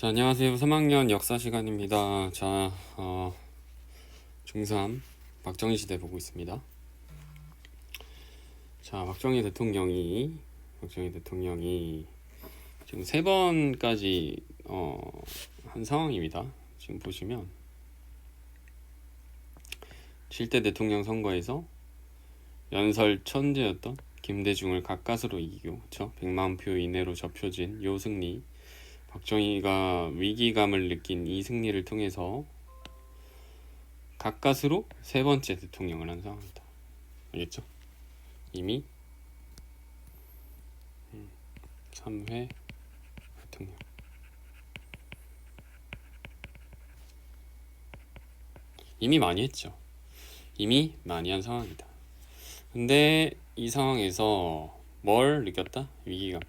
자, 안녕하세요. 3학년 역사 시간입니다. 자, 중3 박정희 시대 보고 있습니다. 자, 박정희 대통령이 지금 3번까지 한 상황입니다. 지금 보시면 7대 대통령 선거에서 연설 천재였던 김대중을 가까스로 이기고, 그쵸? 100만 표 이내로 접혀진 요 승리, 박정희가 위기감을 느낀 이 승리를 통해서 가까스로 3번째 대통령을 한 상황이다. 알겠죠? 이미 3회 대통령. 이미 많이 했죠. 이미 많이 한 상황이다. 근데 이 상황에서 뭘 느꼈다? 위기감,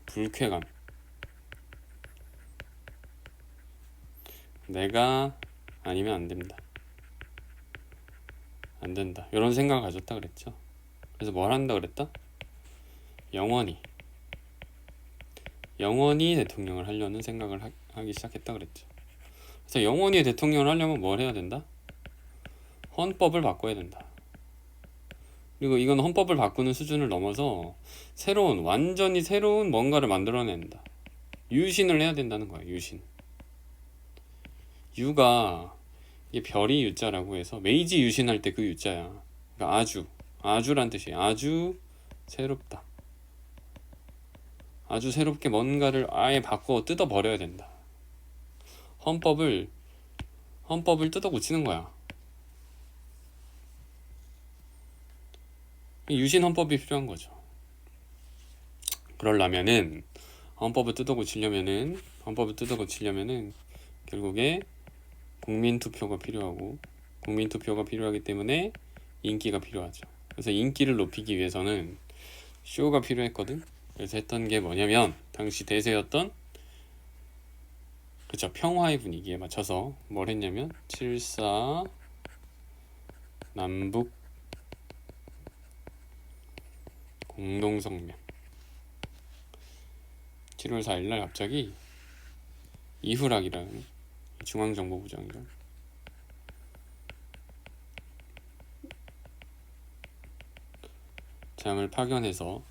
불쾌감. 내가 아니면 안 됩니다. 안 된다. 이런 생각을 가졌다 그랬죠. 그래서 뭘 한다 그랬다? 영원히 대통령을 하려는 생각을 하기 시작했다 그랬죠. 그래서 영원히 대통령을 하려면 뭘 해야 된다? 헌법을 바꿔야 된다. 그리고 이건 헌법을 바꾸는 수준을 넘어서 완전히 새로운 뭔가를 만들어낸다. 유신을 해야 된다는 거야. 유신. 유가 이게 별이 유자라고 해서 메이지 유신할 때 그 유자야. 그러니까 아주란 뜻이에요. 아주 새롭다. 아주 새롭게 뭔가를 아예 바꿔 뜯어버려야 된다. 헌법을 뜯어 고치는 거야. 유신 헌법이 필요한 거죠. 그러려면은 헌법을 뜯어 고치려면은 결국에 국민투표가 필요하고, 국민투표가 필요하기 때문에 인기가 필요하죠. 그래서 인기를 높이기 위해서는 쇼가 필요했거든. 그래서 했던 게 뭐냐면, 당시 대세였던, 그쵸, 평화의 분위기에 맞춰서 뭘 했냐면 7.4 남북 공동성명, 7월 4일날 갑자기 이후락이라는 중앙정보부장이죠. 장을 파견해서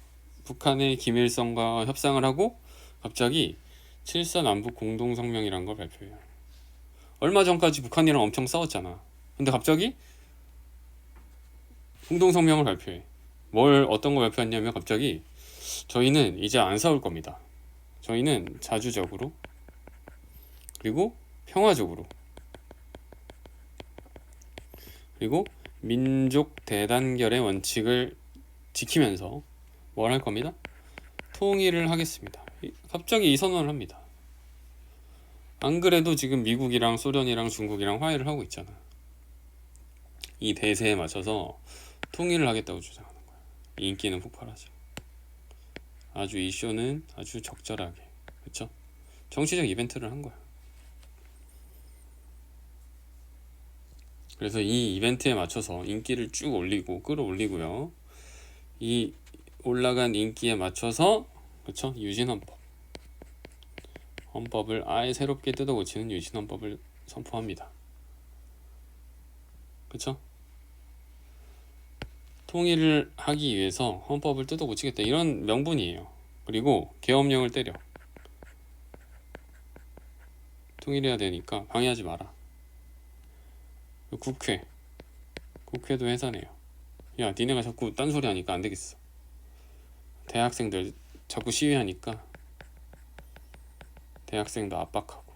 북한의 김일성과 협상을 하고 갑자기 7.4 남북 공동성명이라는 걸 발표해요. 얼마 전까지 북한이랑 엄청 싸웠잖아. 근데 갑자기 공동성명을 발표해. 어떤 걸 발표했냐면 갑자기 저희는 이제 안 싸울 겁니다. 저희는 자주적으로 그리고 평화적으로 그리고 민족 대단결의 원칙을 지키면서 뭘 할 겁니다? 통일을 하겠습니다. 갑자기 이 선언을 합니다. 안 그래도 지금 미국이랑 소련이랑 중국이랑 화해를 하고 있잖아. 이 대세에 맞춰서 통일을 하겠다고 주장하는 거야. 인기는 폭발하죠. 아주 이 쇼는 아주 적절하게, 그쵸? 정치적 이벤트를 한 거야. 그래서 이 이벤트에 맞춰서 인기를 쭉 끌어올리고요. 이 올라간 인기에 맞춰서, 그쵸? 헌법을 아예 새롭게 뜯어 고치는 유신헌법을 선포합니다. 그쵸? 통일을 하기 위해서 헌법을 뜯어 고치겠다, 이런 명분이에요. 그리고 계엄령을 때려. 통일해야 되니까 방해하지 마라. 국회도 해산해요. 야, 니네가 자꾸 딴소리 하니까 안 되겠어. 대학생들 자꾸 시위하니까 대학생도 압박하고.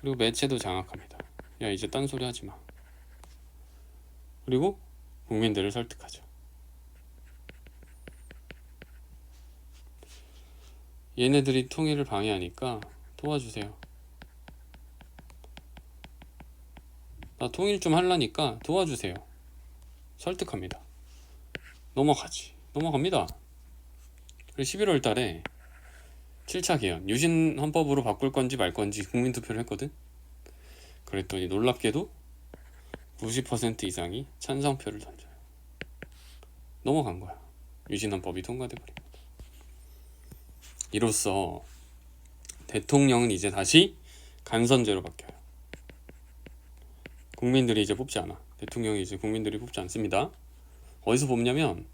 그리고 매체도 장악합니다. 야, 이제 딴소리 하지 마. 그리고 국민들을 설득하죠. 얘네들이 통일을 방해하니까 도와주세요. 나 통일 좀 하려니까 도와주세요. 설득합니다. 넘어갑니다. 그리고 11월 달에 7차 개헌, 유신 헌법으로 바꿀 건지 말 건지 국민투표를 했거든. 그랬더니 놀랍게도 90% 이상이 찬성표를 던져요. 넘어간 거야. 유신 헌법이 통과돼 버린 거다. 이로써 대통령은 이제 다시 간선제로 바뀌어요. 국민들이 이제 뽑지 않아. 대통령이 이제 국민들이 뽑지 않습니다. 어디서 뽑냐면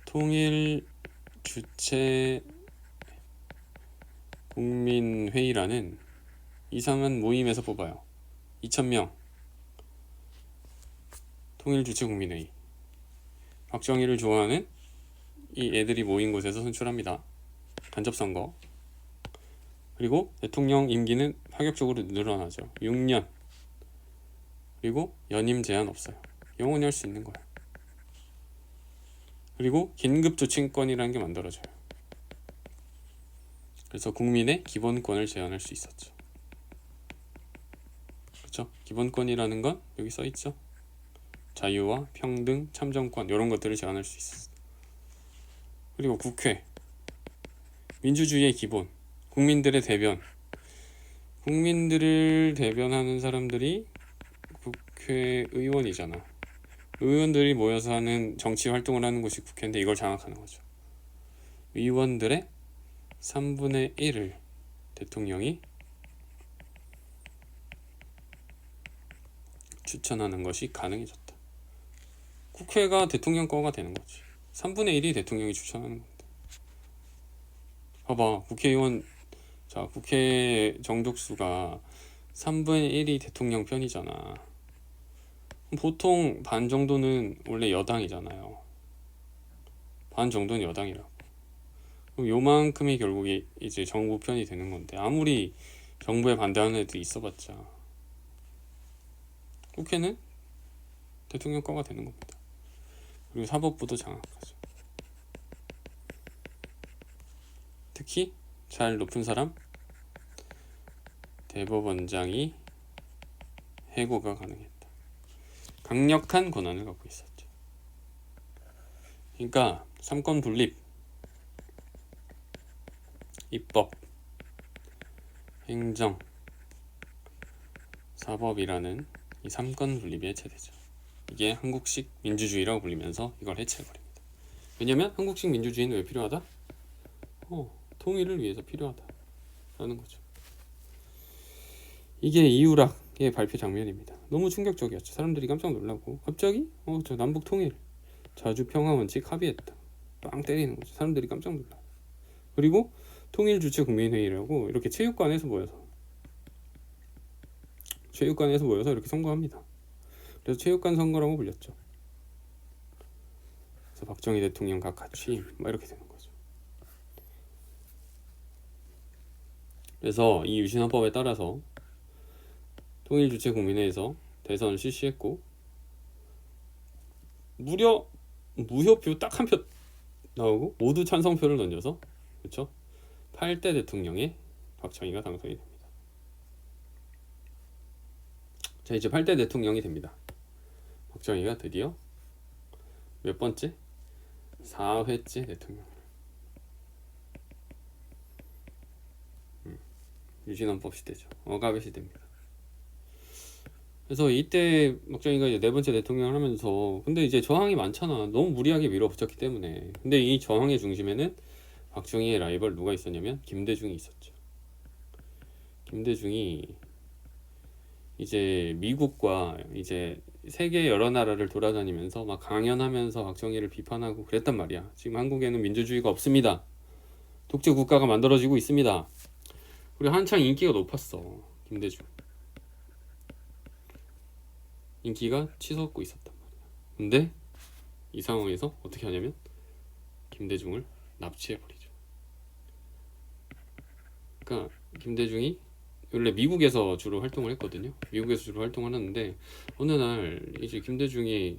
통일 주체 국민회의라는 이상한 모임에서 뽑아요. 2,000명 통일 주체 국민회의. 박정희를 좋아하는 이 애들이 모인 곳에서 선출합니다. 간접선거. 그리고 대통령 임기는 파격적으로 늘어나죠. 6년. 그리고 연임 제한 없어요. 영원히 할 수 있는 거야. 그리고 긴급조치권이라는 게 만들어져요. 그래서 국민의 기본권을 제한할 수 있었죠. 그렇죠? 기본권이라는 건 여기 써 있죠. 자유와 평등, 참정권 이런 것들을 제한할 수 있었어. 그리고 국회, 민주주의의 기본, 국민들의 대변. 국민들을 대변하는 사람들이 국회의원이잖아. 의원들이 모여서 하는 정치 활동을 하는 곳이 국회인데 이걸 장악하는 거죠. 의원들의 3분의 1을 대통령이 추천하는 것이 가능해졌다. 국회가 대통령 거가 되는 거지. 3분의 1이 대통령이 추천하는 건데. 봐봐, 국회의원, 자, 국회 정족수가 3분의 1이 대통령 편이잖아. 보통 반 정도는 원래 여당이잖아요. 반 정도는 여당이라고. 그럼 요만큼이 결국에 이제 정부 편이 되는 건데, 아무리 정부에 반대하는 애들이 있어봤자 국회는 대통령 거가 되는 겁니다. 그리고 사법부도 장악하죠. 특히 잘 높은 사람, 대법원장이 해고가 가능했다. 강력한 권한을 갖고 있었죠. 그러니까 삼권 분립, 입법, 행정, 사법이라는 이 삼권 분립이 해체되죠. 이게 한국식 민주주의라고 불리면서 이걸 해체해버립니다. 왜냐면 한국식 민주주의는 왜 필요하다? 통일을 위해서 필요하다라는 거죠. 이게 이유락의 발표 장면입니다. 너무 충격적이었죠. 사람들이 깜짝 놀라고 갑자기 저 남북 통일, 자주 평화 원칙 합의했다. 빵 때리는 거죠. 사람들이 깜짝 놀라. 그리고 통일 주체 국민회의라고 이렇게 체육관에서 모여서 이렇게 선거합니다. 그래서 체육관 선거라고 불렸죠. 그래서 박정희 대통령 각하 취임 막 이렇게 되는 거죠. 그래서 이 유신헌법에 따라서 통일 주체 국민회의에서 대선을 실시했고 무려 무효표 딱 한 표 나오고 모두 찬성표를 던져서 그렇죠? 8대 대통령에 박정희가 당선이 됩니다. 자, 이제 8대 대통령이 됩니다. 박정희가 드디어 몇 번째? 4회째 대통령. 유신헌법 시대죠. 억압의 시대입니다. 그래서 이때 박정희가 이제 네 번째 대통령을 하면서 근데 이제 저항이 많잖아. 너무 무리하게 밀어붙였기 때문에. 근데 이 저항의 중심에는 박정희의 라이벌 누가 있었냐면 김대중이 있었죠. 김대중이 이제 미국과 이제 세계 여러 나라를 돌아다니면서 막 강연하면서 박정희를 비판하고 그랬단 말이야. 지금 한국에는 민주주의가 없습니다. 독재 국가가 만들어지고 있습니다. 그리고 한창 인기가 높았어. 김대중. 인기가 치솟고 있었단 말이야. 근데 이 상황에서 어떻게 하냐면 김대중을 납치해버리죠. 그러니까 김대중이 원래 미국에서 주로 활동을 했거든요. 미국에서 주로 활동을 하는데 어느 날 이제 김대중이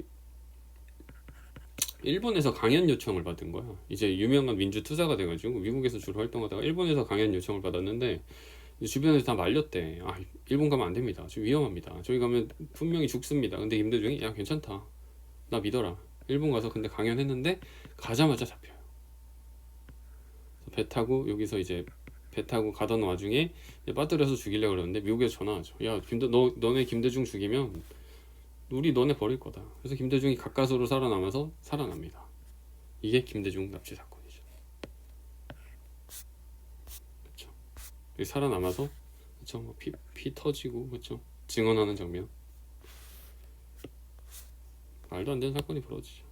일본에서 강연 요청을 받은 거야. 이제 유명한 민주투사가 돼가지고 미국에서 주로 활동하다가 일본에서 강연 요청을 받았는데 주변에서 다 말렸대. 아, 일본 가면 안 됩니다. 저 위험합니다. 저기 가면 분명히 죽습니다. 근데 김대중이 야 괜찮다. 나 믿어라. 일본 가서 근데 강연했는데 가자마자 잡혀요. 배 타고 여기서 이제 배 타고 가던 와중에 빠뜨려서 죽이려고 그러는데 미국에서 전화하죠. 야 너네 김대중 죽이면 우리 너네 버릴 거다. 그래서 김대중이 가까스로 살아남아서 살아납니다. 이게 김대중 납치 사건이죠. 살아남아서 그쵸 뭐 피 터지고 그쵸 증언하는 장면. 말도 안 되는 사건이 벌어지죠.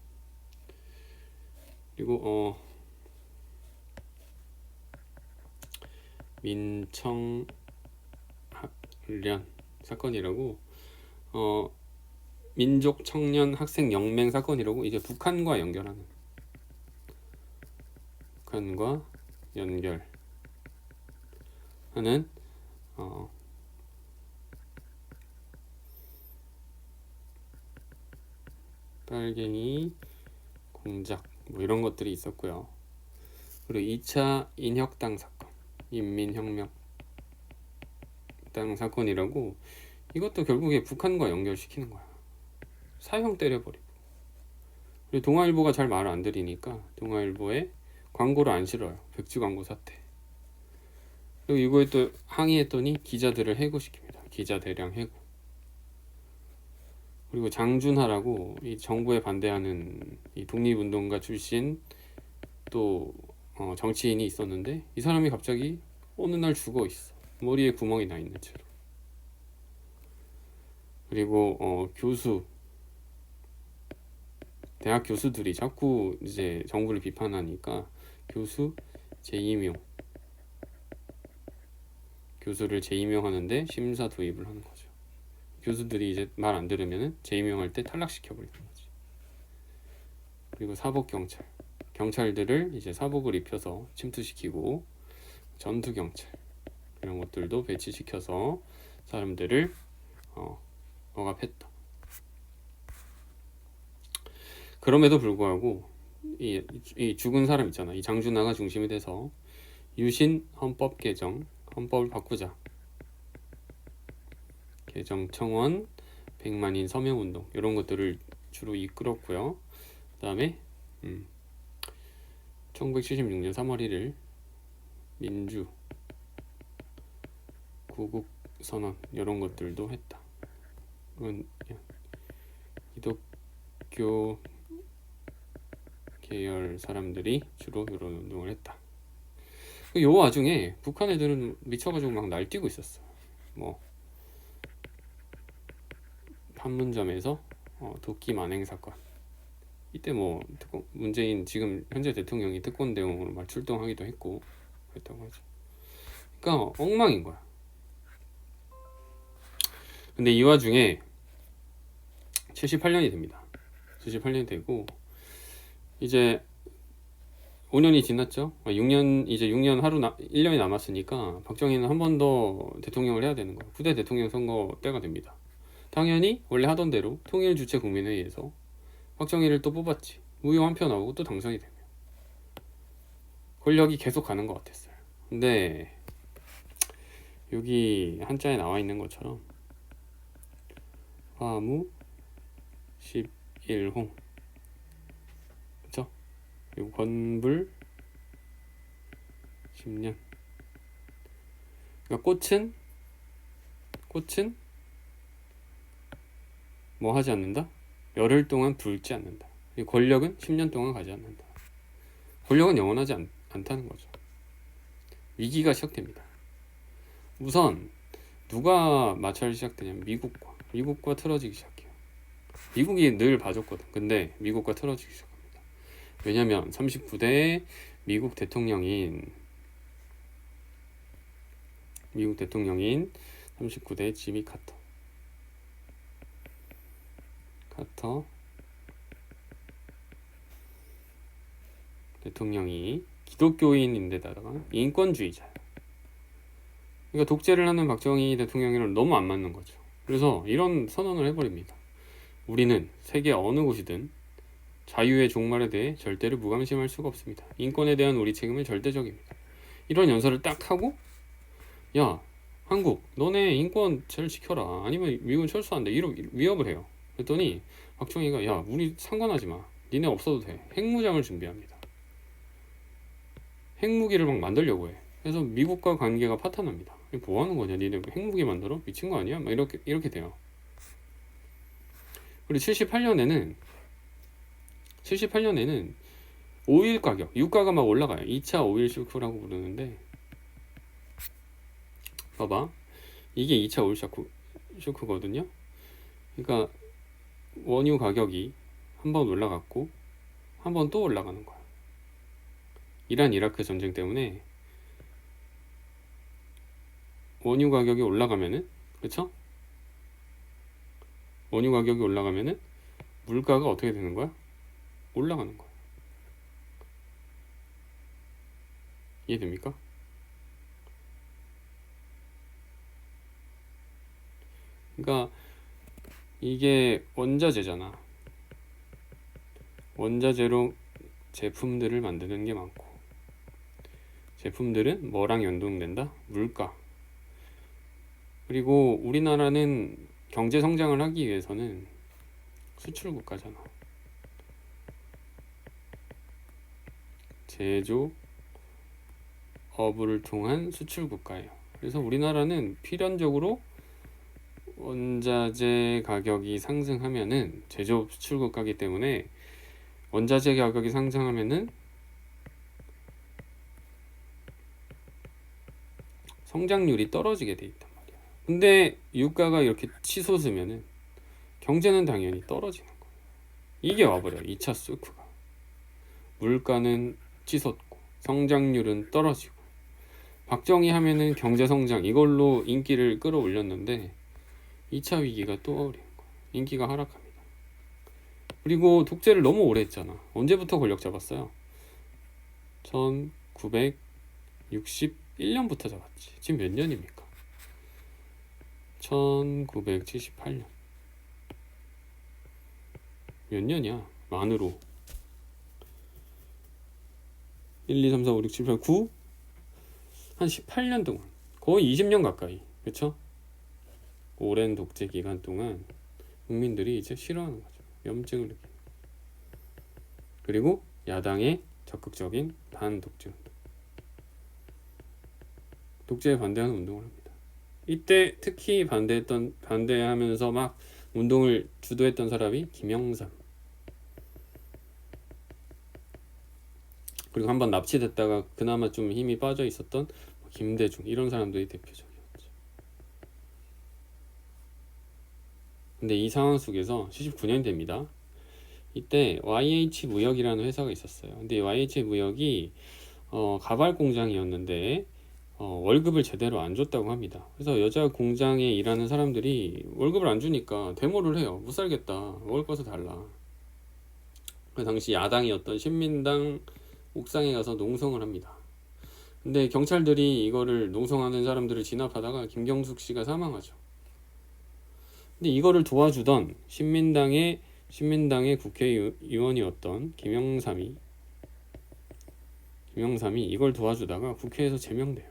그리고 민청학련 사건이라고 민족 청년 학생 영맹 사건이라고 이제 북한과 연결하는 북한과 연결하는 빨갱이 공작 뭐 이런 것들이 있었고요. 그리고 2차 인혁당 사건, 인민혁명당 사건이라고 이것도 결국에 북한과 연결시키는 거야. 사형 때려버리고. 그리고 동아일보가 잘 말을 안 들으니까 동아일보에 광고를 안 실어요. 백지 광고 사태. 그리고 이거에 또 항의했더니 기자들을 해고시킵니다. 기자 대량 해고. 그리고 장준하라고 이 정부에 반대하는 이 독립운동가 출신 또 정치인이 있었는데 이 사람이 갑자기 어느 날 죽어 있어. 머리에 구멍이 나 있는 채로. 그리고 교수 대학 교수들이 자꾸 이제 정부를 비판하니까 교수 재임용 교수를 재임용하는데 심사 도입을 하는 거죠. 교수들이 이제 말 안 들으면 재임용할 때 탈락시켜 버리는 거지. 그리고 사복 경찰들을 이제 사복을 입혀서 침투시키고 전투 경찰 이런 것들도 배치시켜서 사람들을 억압했다. 그럼에도 불구하고 이 죽은 사람 있잖아. 이 장준하가 중심이 돼서 유신 헌법 개정, 헌법을 바꾸자. 개정 청원, 100만인 서명 운동 이런 것들을 주로 이끌었고요. 그다음에 1976년 3월 1일 민주 구국 선언 이런 것들도 했다. 이건 기독교 계열 사람들이 주로 이런 운동을 했다. 요 와중에 북한 애들은 미쳐가지고 막 날뛰고 있었어. 뭐 판문점에서 도끼 만행 사건. 이때 뭐 문재인 지금 현재 대통령이 특권 대응으로 막 출동하기도 했고 그랬다고 하죠. 그러니까 엉망인 거야. 근데 이 와중에 78년이 됩니다. 78년이 되고 이제 5년이 지났죠. 6년 이제 6년 1년이 남았으니까 박정희는 한 번 더 대통령을 해야 되는 거예요. 후대 대통령 선거 때가 됩니다. 당연히 원래 하던 대로 통일 주체 국민회의에서 박정희를 또 뽑았지. 무효 한 표 나오고 또 당선이 되면 권력이 계속 가는 것 같았어요. 근데 여기 한자에 나와 있는 것처럼 화무 11홍 그쵸? 그리고 건불 10년. 그러니까 꽃은 뭐 하지 않는다? 열흘 동안 불지 않는다. 권력은 10년 동안 가지 않는다. 권력은 영원하지 않다는 거죠. 위기가 시작됩니다. 우선 누가 마찰이 시작되냐면 미국과 틀어지기 시작해요. 미국이 늘 봐줬거든. 근데 미국과 틀어지기 시작합니다. 왜냐면 39대 미국 대통령인 39대 지미 카터 대통령이 기독교인인데다가 인권주의자예요. 그러니까 독재를 하는 박정희 대통령이랑 너무 안 맞는 거죠. 그래서 이런 선언을 해버립니다. 우리는 세계 어느 곳이든 자유의 종말에 대해 절대로 무관심할 수가 없습니다. 인권에 대한 우리 책임은 절대적입니다. 이런 연설을 딱 하고 야 한국 너네 인권 잘 지켜라 아니면 미군 철수한다 이런 위협을 해요. 그랬더니 박정희가 야 우리 상관하지 마 니네 없어도 돼 핵무장을 준비합니다. 핵무기를 막 만들려고 해. 그래서 미국과 관계가 파탄납니다. 뭐 하는 거냐 니네 핵무기 만들어? 미친 거 아니야? 막 이렇게 돼요. 그리고 78년에는 오일 가격 유가가 막 올라가요. 2차 오일 쇼크라고 부르는데 봐봐. 이게 2차 오일 쇼크거든요. 그러니까 원유 가격이 한 번 올라갔고 한 번 또 올라가는 거야. 이란 이라크 전쟁 때문에 원유 가격이 올라가면은, 그쵸? 원유 가격이 올라가면은 물가가 어떻게 되는 거야? 올라가는 거야. 이해됩니까? 그러니까 이게 원자재잖아. 원자재로 제품들을 만드는 게 많고, 제품들은 뭐랑 연동된다? 물가. 그리고 우리나라는 경제 성장을 하기 위해서는 수출 국가잖아. 제조업을 통한 수출 국가예요. 그래서 우리나라는 필연적으로 원자재 가격이 상승하면은, 제조업 수출 국가이기 때문에 원자재 가격이 상승하면은 성장률이 떨어지게 돼 있단 말이야. 근데 유가가 이렇게 치솟으면은 경제는 당연히 떨어지는 거야. 이게 와버려. 2차 쇼크가. 물가는 치솟고 성장률은 떨어지고, 박정희 하면은 경제 성장 이걸로 인기를 끌어올렸는데 2차 위기가 또 오는 거야. 인기가 하락합니다. 그리고 독재를 너무 오래 했잖아. 언제부터 권력 잡았어요? 1961년부터 잡았지. 지금 몇 년입니까? 1978년. 몇 년이야? 만으로 1, 2, 3, 4, 5, 6, 7, 8, 9? 한 18년 동안, 거의 20년 가까이, 그쵸? 오랜 독재 기간 동안 국민들이 이제 싫어하는 거죠. 염증을 느끼는. 그리고 야당의 적극적인 반독재 운동, 독재에 반대하는 운동을 합니다. 이때 특히 반대하면서 막 운동을 주도했던 사람이 김영삼, 그리고 한번 납치됐다가 그나마 좀 힘이 빠져 있었던 김대중, 이런 사람들이 대표적이었죠. 근데 이 상황 속에서 79년대입니다. 이때 YH 무역이라는 회사가 있었어요. 근데 YH 무역이 가발 공장이었는데 월급을 제대로 안 줬다고 합니다. 그래서 여자 공장에 일하는 사람들이 월급을 안 주니까 데모를 해요. 못 살겠다. 먹을 것을 달라. 그 당시 야당이었던 신민당 옥상에 가서 농성을 합니다. 근데 경찰들이 이거를 농성하는 사람들을 진압하다가 김경숙 씨가 사망하죠. 근데 이거를 도와주던 신민당의 국회의원이었던 김영삼이 이걸 도와주다가 국회에서 제명돼요.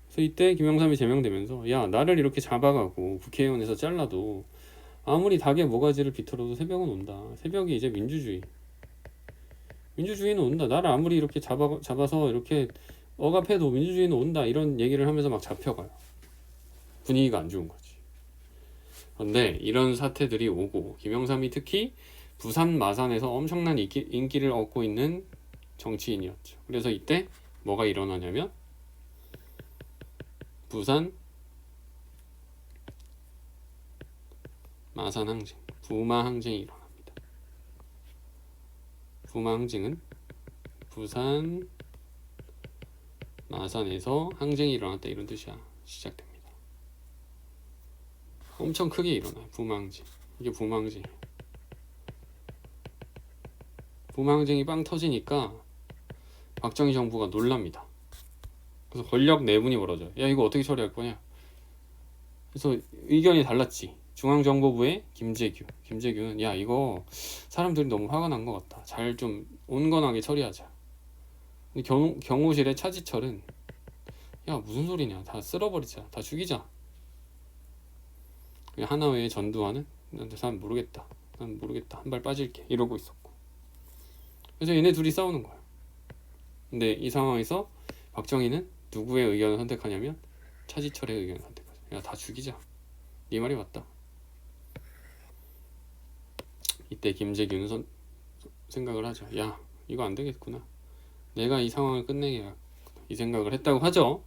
그래서 이때 김영삼이 제명되면서, 야, 나를 이렇게 잡아가고 국회의원에서 잘라도 아무리 닭의 모가지를 비틀어도 새벽은 온다. 새벽이 이제 민주주의는 온다. 나를 아무리 이렇게 잡아서 이렇게 억압해도 민주주의는 온다. 이런 얘기를 하면서 막 잡혀가요. 분위기가 안 좋은 거지. 그런데 이런 사태들이 오고, 김영삼이 특히 부산 마산에서 엄청난 인기를 얻고 있는 정치인이었죠. 그래서 이때 뭐가 일어나냐면 부산 마산 항쟁, 부마 항쟁이 일어납니다. 부마 항쟁은 부산 마산에서 항쟁이 일어났다, 이런 뜻이야. 시작됩니다. 엄청 크게 일어나요. 부마 항쟁. 이게 부마 항쟁. 부마 항쟁이 빵 터지니까 박정희 정부가 놀랍니다. 그래서 권력 내분이 벌어져요. 야, 이거 어떻게 처리할 거냐? 그래서 의견이 달랐지. 중앙정보부의 김재규는, 야, 이거 사람들이 너무 화가 난 것 같다. 잘 좀 온건하게 처리하자. 경호실의 차지철은, 야, 무슨 소리냐? 다 쓸어버리자. 다 죽이자. 하나회의 전두환은, 난 모르겠다. 한 발 빠질게. 이러고 있었고. 그래서 얘네 둘이 싸우는 거야. 근데 이 상황에서 박정희는 누구의 의견을 선택하냐면 차지철의 의견을 선택하죠. 야, 다 죽이자. 네 말이 맞다. 이때 김재규는 생각을 하죠. 야, 이거 안 되겠구나. 내가 이 상황을 끝내야겠구나. 이 생각을 했다고 하죠.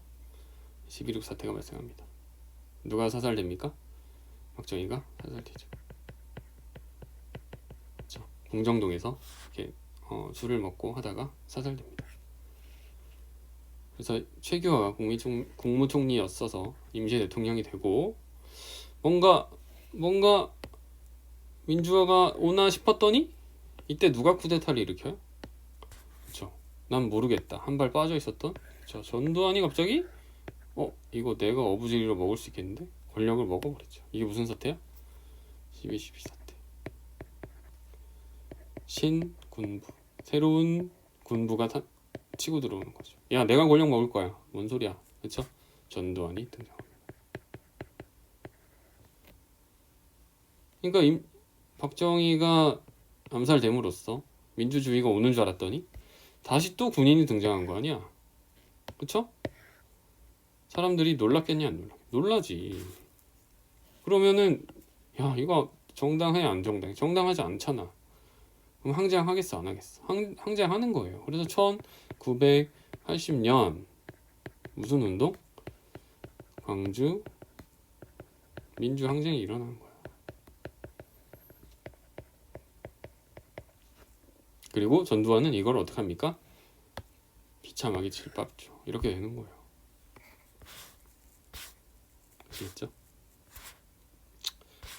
12.6 사태가 발생합니다. 누가 사살됩니까? 박정희가 사살되죠. 그렇죠. 공정동에서 이렇게 술을 먹고 하다가 사살됩니다. 그래서 최규하가 국무총리였어서 임시 대통령이 되고 뭔가 민주화가 오나 싶었더니 이때 누가 쿠데타를 일으켜요? 그렇죠. 난 모르겠다. 한 발 빠져 있었던 전두환이 갑자기 이거 내가 어부지리로 먹을 수 있겠는데? 권력을 먹어버렸죠. 이게 무슨 사태야? 12.12 사태. 신군부. 새로운 군부가 치고 들어오는 거죠. 야, 내가 권력 먹을 거야. 뭔 소리야. 그쵸? 전두환이 등장합니다. 그러니까 박정희가 암살됨으로써 민주주의가 오는 줄 알았더니 다시 또 군인이 등장한 거 아니야. 그쵸? 사람들이 놀랐겠냐 안 놀라지. 그러면은 야, 이거 정당해 안 정당해? 정당하지 않잖아. 그럼 항쟁하겠어 안 하겠어? 항쟁하는 거예요. 그래서 1980년 무슨 운동? 광주 민주항쟁이 일어나는 거야. 그리고 전두환은 이걸 어떻게 합니까? 비참하게 질밥죠. 이렇게 되는 거예요. 아시겠죠?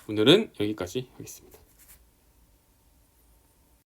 오늘은 여기까지 하겠습니다.